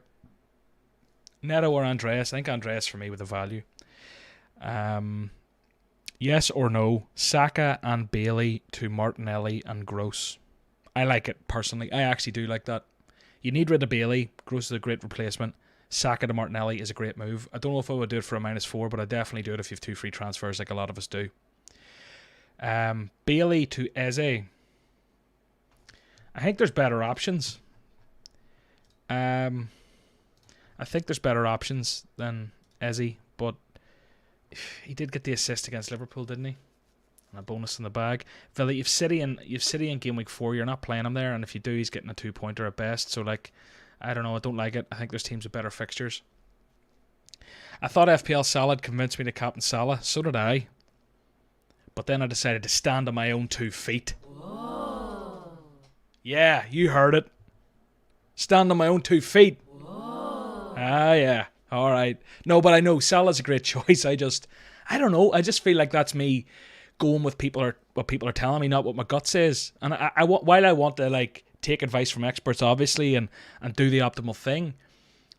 Neto or Andreas? I think Andreas for me with the value. Yes or no? Saka and Bailey to Martinelli and Gross. I like it personally. I actually do like that. You need rid of Bailey. Gross is a great replacement. Saka to Martinelli is a great move. I don't know if I would do it for a -4, but I definitely do it if you have 2 free transfers like a lot of us do. Bailey to Eze. I think there's better options. I think there's better options than Eze, but he did get the assist against Liverpool, didn't he? And a bonus in the bag. Villa, you've City in game week 4. You're not playing him there, and if you do, he's getting a 2-pointer at best. So I don't know. I don't like it. I think there's teams with better fixtures. I thought FPL Salah convinced me to captain Salah. So did I. But then I decided to stand on my own 2 feet. Whoa. Yeah, you heard it. Stand on my own 2 feet. Whoa. Ah, yeah. All right. No, but I know Salah's a great choice. I don't know. I just feel like that's me going with what people are telling me, not what my gut says. And while I want to take advice from experts, obviously, and do the optimal thing,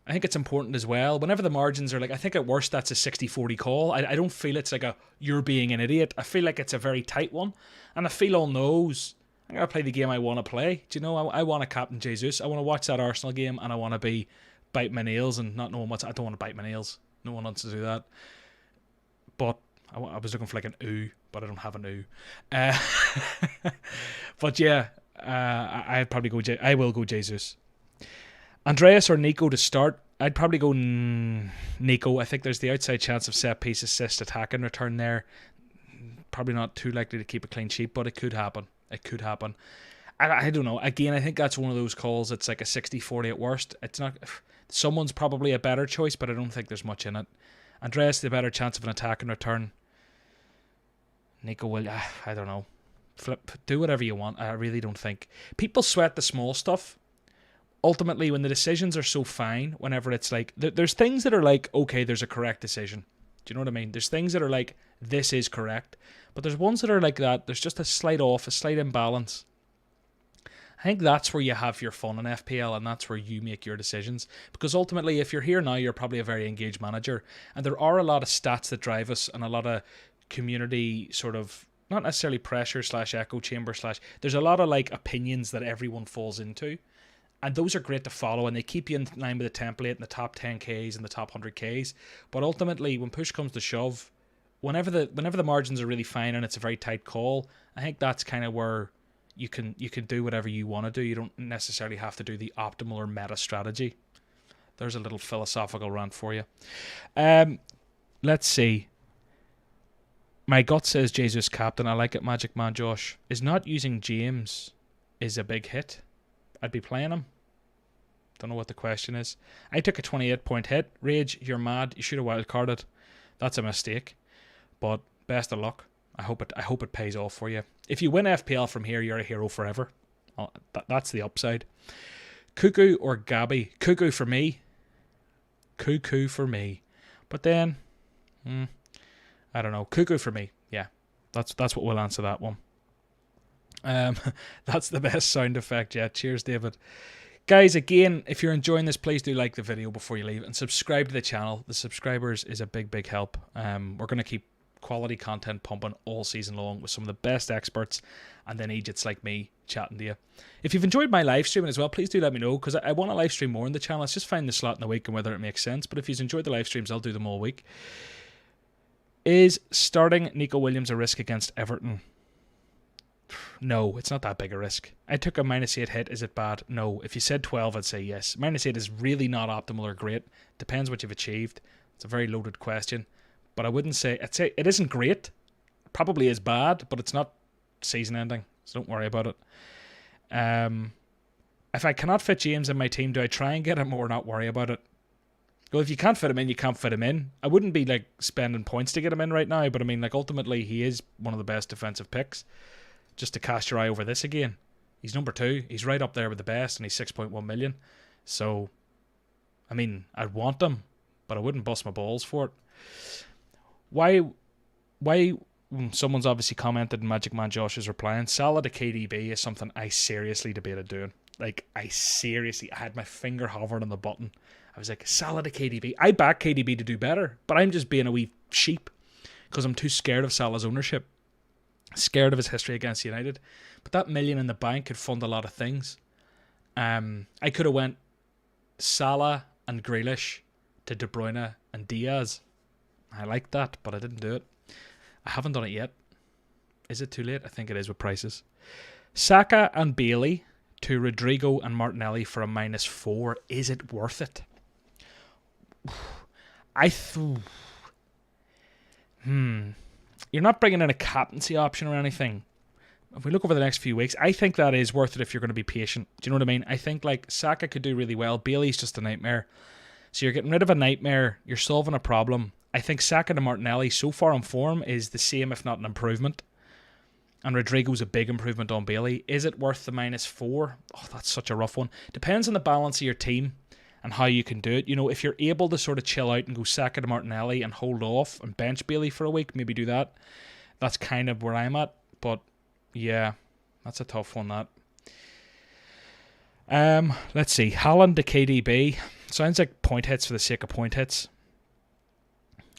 I think it's important as well. Whenever the margins are I think at worst that's a 60-40 call. I don't feel it's like you're being an idiot. I feel like it's a very tight one. And I feel all knows I'm going to play the game I want to play. Do you know, I want to captain Jesus. I want to watch that Arsenal game, and I want to be bite my nails and not knowing I don't want to bite my nails. No one wants to do that. But I was looking for an ooh, but I don't have an ooh. But yeah, I will go Jesus. Andreas or Nico to start? I'd probably go Nico. I think there's the outside chance of set piece, assist, attack and return there. Probably not too likely to keep a clean sheet, but it could happen. I don't know. Again, I think that's one of those calls. It's like a 60-40 at worst. It's not. Someone's probably a better choice, but I don't think there's much in it. Andreas, the better chance of an attack and return. Nico will. I don't know. Do whatever you want. I really don't think people sweat the small stuff. Ultimately, when the decisions are so fine, whenever it's there's things that are okay, there's a correct decision. Do you know what I mean? There's things that are this is correct, but there's ones that are that. There's just a slight off, a slight imbalance. I think that's where you have your fun in FPL, and that's where you make your decisions. Because ultimately, if you're here now, you're probably a very engaged manager, and there are a lot of stats that drive us, and a lot of community sort of, not necessarily pressure / echo chamber / there's a lot of opinions that everyone falls into. And those are great to follow, and they keep you in line with the template in the top 10Ks and the top 100Ks. But ultimately, when push comes to shove, whenever the margins are really fine and it's a very tight call, I think that's kind of where you can do whatever you want to do. You don't necessarily have to do the optimal or meta strategy. There's a little philosophical rant for you. Let's see. My gut says Jesus captain. I like it, Magic Man Josh. Is not using James is a big hit. I'd be playing him. Don't know what the question is. I took a 28-point hit. Rage, you're mad. You should have wildcarded. That's a mistake. But best of luck. I hope it pays off for you. If you win FPL from here, you're a hero forever. That's the upside. Cuckoo or Gabby? Cuckoo for me. Cuckoo for me. But then, I don't know. Cuckoo for me. Yeah, that's what we'll answer that one. That's the best sound effect yet. Cheers, David. Guys, again, if you're enjoying this, please do like the video before you leave and subscribe to the channel. The subscribers is a big help. We're going to keep quality content pumping all season long with some of the best experts and then idiots like me chatting to you. If you've enjoyed my live streaming as well, please do let me know, because I want to live stream more in the channel. It's just find the slot in the week and whether it makes sense. But if you've enjoyed the live streams, I'll do them all week. Is starting Nico Williams a risk against Everton? No, it's not that big a risk. I took a -8 hit. Is it bad? No. If you said 12, I'd say yes. -8 is really not optimal or great. Depends what you've achieved. It's a very loaded question. But I wouldn't say... I'd say it isn't great. It probably is bad, but it's not season ending. So don't worry about it. If I cannot fit James in my team, do I try and get him or not worry about it? Well, if you can't fit him in, you can't fit him in. I wouldn't be like spending points to get him in right now, but I mean, like, ultimately he is one of the best defensive picks. Just to cast your eye over this again. He's number 2. He's right up there with the best, and he's 6.1 million. So, I mean, I'd want him, but I wouldn't bust my balls for it. Why someone's obviously commented, and Magic Man Josh is replying, Salah to KDB is something I seriously debated doing. Like, I had my finger hovering on the button. I was like, Salah to KDB. I back KDB to do better, but I'm just being a wee sheep because I'm too scared of Salah's ownership. Scared of his history against United. But that million in the bank could fund a lot of things. I could have went Salah and Grealish to De Bruyne and Diaz. I like that, but I didn't do it. I haven't done it yet. Is it too late? I think it is with prices. Saka and Bailey to Rodrigo and Martinelli for a -4. Is it worth it? You're not bringing in a captaincy option or anything. If we look over the next few weeks, I think that is worth it if you're going to be patient. Do you know what I mean? I think like Saka could do really well. Bailey's just a nightmare. So you're getting rid of a nightmare. You're solving a problem. I think Saka to Martinelli so far on form is the same, if not an improvement. And Rodrigo's a big improvement on Bailey. Is it worth the -4? Oh, that's such a rough one. Depends on the balance of your team and how you can do it. You know, if you're able to sort of chill out and go Saka to Martinelli and hold off and bench Bailey for a week, maybe do that. That's kind of where I'm at. But yeah, that's a tough one, that. Let's see. Haaland to KDB. Sounds like point hits for the sake of point hits.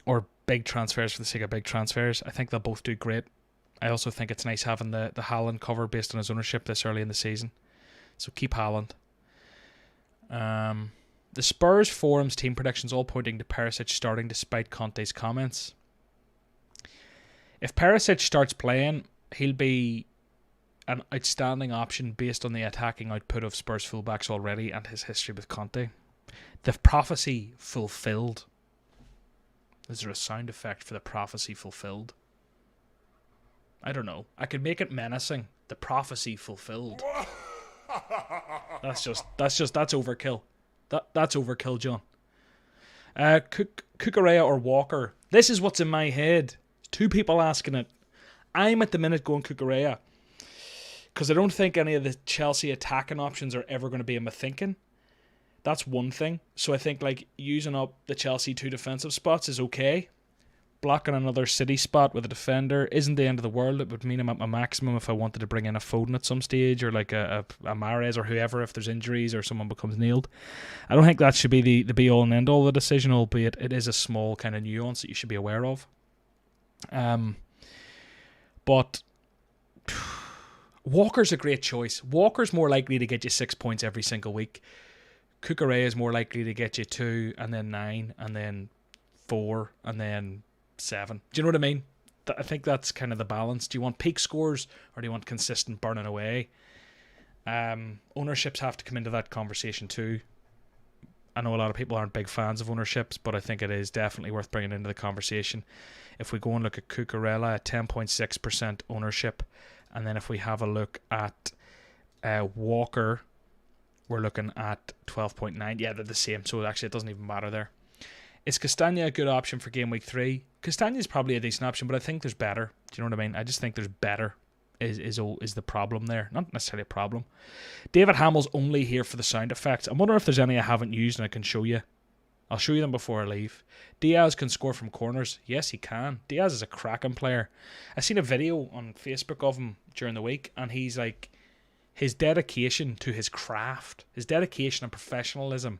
Or big transfers for the sake of big transfers. I think they'll both do great. I also think it's nice having the Haaland cover based on his ownership this early in the season. So keep Haaland. The Spurs forums team predictions all pointing to Perisic starting despite Conte's comments. If Perisic starts playing, he'll be an outstanding option based on the attacking output of Spurs fullbacks already and his history with Conte. The prophecy fulfilled. Is there a sound effect for the prophecy fulfilled? I don't know. I could make it menacing. The prophecy fulfilled. That's overkill. That's overkill, John. Cucurella or Walker. This is what's in my head. 2 people asking it. I'm at the minute going Cucurella because I don't think any of the Chelsea attacking options are ever going to be in my thinking. That's one thing. So I think like using up the Chelsea 2 defensive spots is okay. Blocking another City spot with a defender isn't the end of the world. It would mean I'm at my maximum if I wanted to bring in a Foden at some stage or like a Mahrez or whoever if there's injuries or someone becomes nailed. I don't think that should be the be-all and end-all of the decision, albeit it is a small kind of nuance that you should be aware of. But Walker's a great choice. Walker's more likely to get you 6 points every single week. Cucurella is more likely to get you 2 and then 9 and then 4 and then 7. Do you know what I mean? I think that's kind of the balance. Do you want peak scores or do you want consistent burning away? Ownerships have to come into that conversation too. I know a lot of people aren't big fans of ownerships, but I think it is definitely worth bringing into the conversation. If we go and look at Cucurella at 10.6% ownership, and then if we have a look at Walker, we're looking at 12.9. Yeah, they're the same, so actually it doesn't even matter there. Is Castagna a good option for game week 3? Castagna is probably a decent option, but I think there's better. Do you know what I mean? I just think there's better is the problem there. Not necessarily a problem. David Hamill's only here for the sound effects. I'm wondering if there's any I haven't used and I can show you. I'll show you them before I leave. Diaz can score from corners. Yes, he can. Diaz is a cracking player. I seen a video on Facebook of him during the week, and he's like, his dedication to his craft, his dedication and professionalism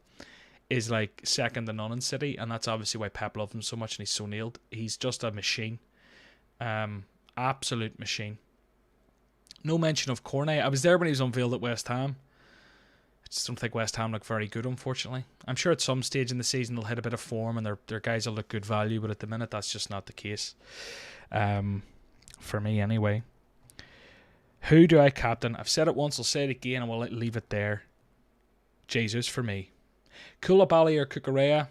is like second to none in City, and that's obviously why Pep loves him so much and he's so nailed. He's just a machine. Absolute machine. No mention of Cornet. I was there when he was unveiled at West Ham. I just don't think West Ham look very good, unfortunately. I'm sure at some stage in the season they'll hit a bit of form and their guys will look good value, but at the minute that's just not the case. For me anyway. Who do I captain? I've said it once, I'll say it again, and we'll leave it there. Jesus for me. Koulibaly or Cucurella?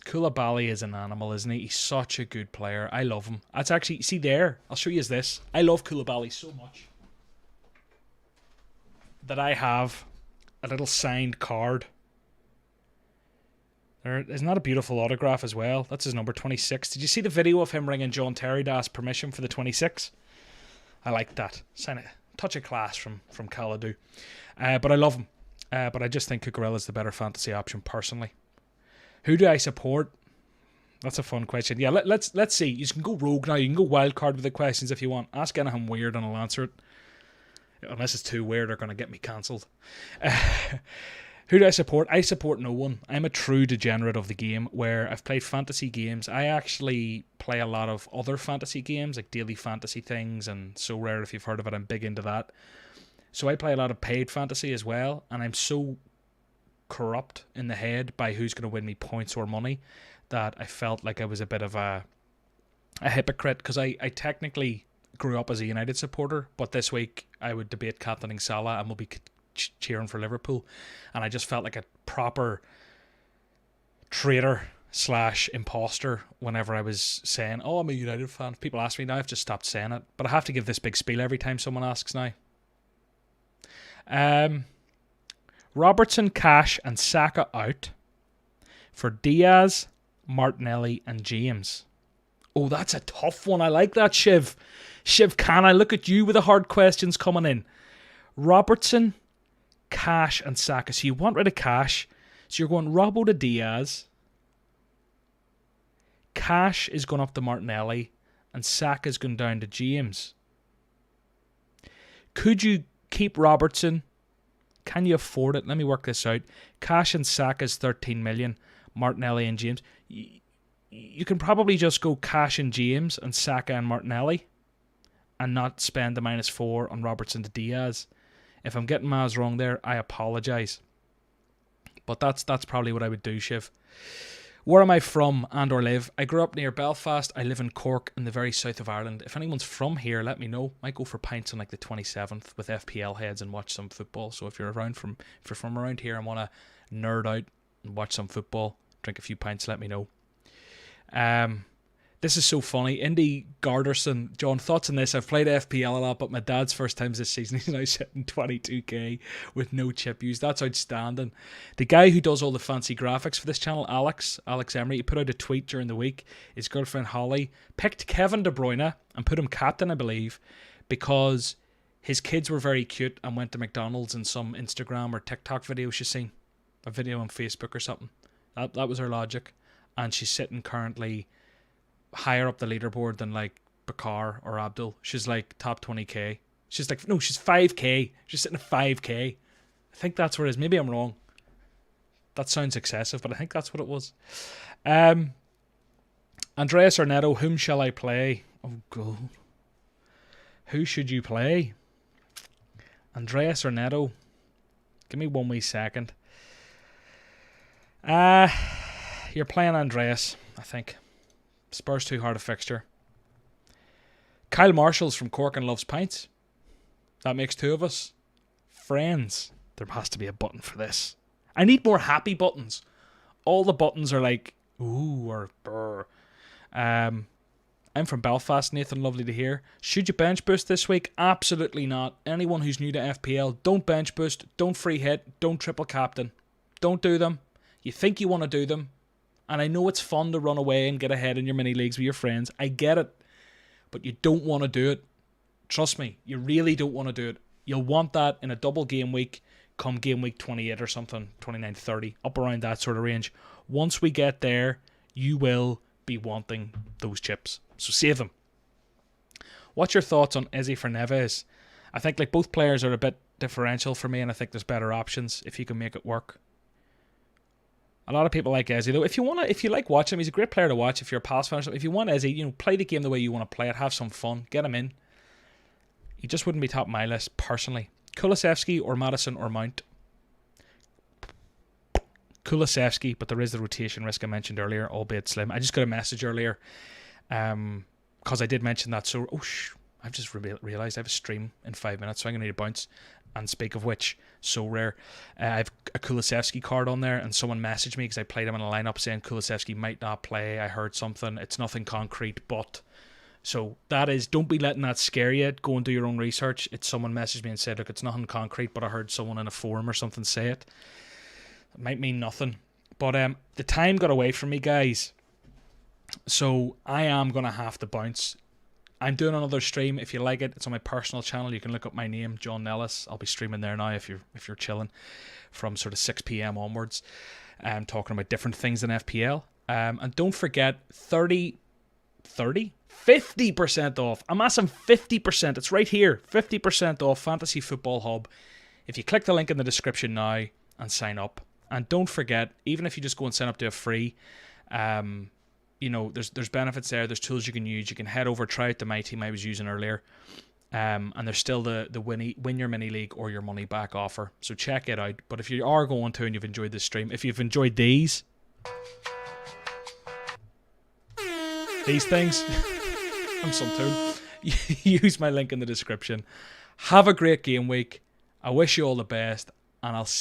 Koulibaly is an animal, isn't he? He's such a good player. I love him. That's actually, see there, I'll show you this. I love Koulibaly so much that I have a little signed card. Isn't that a beautiful autograph as well? That's his number 26. Did you see the video of him ringing John Terry to ask permission for the 26? I like that. Sign it. Touch of class from Caladu. But I love him. But I just think Cucurella is the better fantasy option personally. Who do I support? That's a fun question. Yeah, let's see. You can go rogue now. You can go wild card with the questions if you want. Ask anything weird and I'll answer it. Unless it's too weird, they're going to get me cancelled. Who do I support? I support no one. I'm a true degenerate of the game where I've played fantasy games. I actually play a lot of other fantasy games, like daily fantasy things, and So Rare, if you've heard of it, I'm big into that. So I play a lot of paid fantasy as well, and I'm so corrupt in the head by who's going to win me points or money that I felt like I was a bit of a hypocrite, because I technically grew up as a United supporter, but this week I would debate captaining Salah and we'll be cheering for Liverpool, and I just felt like a proper traitor / imposter whenever I was saying, oh, I'm a United fan. If people ask me now, I've just stopped saying it, but I have to give this big spiel every time someone asks now. Robertson, Cash and Saka out for Diaz, Martinelli and James. Oh, that's a tough one. I like that, Shiv. Shiv, can I look at you with the hard questions coming in? Robertson, Cash and Saka. So you want rid of Cash. So you're going Robbo to Diaz. Cash is going up to Martinelli. And Saka's going down to James. Could you keep Robertson? Can you afford it? Let me work this out. Cash and Saka's 13 million. Martinelli and James. You can probably just go Cash and James and Saka and Martinelli and not spend the -4 on Robertson to Diaz. If I'm getting Maz wrong there, I apologise. But that's probably what I would do, Shiv. Where am I from and or live? I grew up near Belfast. I live in Cork in the very south of Ireland. If anyone's from here, let me know. Might go for pints on like the 27th with FPL heads and watch some football. So if you're from around here and want to nerd out and watch some football, drink a few pints, let me know. This is so funny. Indy Garderson, John, thoughts on this? I've played FPL a lot, but my dad's first times this season, he's now sitting 22k with no chip use. That's outstanding. The guy who does all the fancy graphics for this channel, Alex Emery, he put out a tweet during the week. His girlfriend Holly picked Kevin De Bruyne and put him captain, I believe, because his kids were very cute and went to McDonald's in some Instagram or TikTok video she's seen. A video on Facebook or something. That was her logic. And she's sitting currently higher up the leaderboard than like Bakar or Abdul. She's like top 20k. She's like, no, she's 5k. She's sitting at 5k. I think that's where it is. Maybe I'm wrong. That sounds excessive, but I think that's what it was. Andreas or Neto, whom shall I play? Oh, God. Who should you play? Andreas or Neto? Give me 1 wee second. You're playing Andreas, I think. Spurs too hard a fixture. Kyle Marshall's from Cork and loves pints. That makes 2 of us. Friends. There has to be a button for this. I need more happy buttons. All the buttons are like, ooh, or brr. I'm from Belfast, Nathan, lovely to hear. Should you bench boost this week? Absolutely not. Anyone who's new to FPL, don't bench boost, don't free hit, don't triple captain. Don't do them. You think you want to do them. And I know it's fun to run away and get ahead in your mini leagues with your friends. I get it. But you don't want to do it. Trust me, you really don't want to do it. You'll want that in a double game week come game week 28 or something, 29, 30, up around that sort of range. Once we get there, you will be wanting those chips. So save them. What's your thoughts on Izzy for Neves? I think like both players are a bit differential for me, and I think there's better options if you can make it work. A lot of people like Izzy though. If you like watching him, he's a great player to watch. If you're a pass fan or something, if you want Izzy, play the game the way you want to play it, have some fun, get him in. He just wouldn't be top of my list personally. Kulusevski or Madison or Mount? Kulusevski, but there is the rotation risk I mentioned earlier, albeit slim. I just got a message earlier because I did mention that. So, I've just realised I have a stream in 5 minutes, so I'm going to need a bounce. And speak of which, so rare. I have a Kulusevski card on there, and someone messaged me because I played him in a lineup saying Kulusevski might not play. I heard something. It's nothing concrete, but... So that is, don't be letting that scare you. Go and do your own research. It's someone messaged me and said, look, it's nothing concrete, but I heard someone in a forum or something say it. It might mean nothing. But the time got away from me, guys. So I am going to have to bounce. I'm doing another stream. If you like it, it's on my personal channel. You can look up my name, John Nellis. I'll be streaming there now if you're chilling from sort of 6 p.m. onwards. Talking about different things in FPL. And don't forget, 50% off. I'm asking 50%. It's right here. 50% off Fantasy Football Hub. If you click the link in the description now and sign up. And don't forget, even if you just go and sign up to a free, there's benefits there. There's tools you can use. You can head over, try out the My Team I was using earlier. And there's still the win your mini league or your money back offer. So check it out. But if you are going to and you've enjoyed this stream, if you've enjoyed these things, I'm some tool. Use my link in the description. Have a great game week. I wish you all the best, and I'll see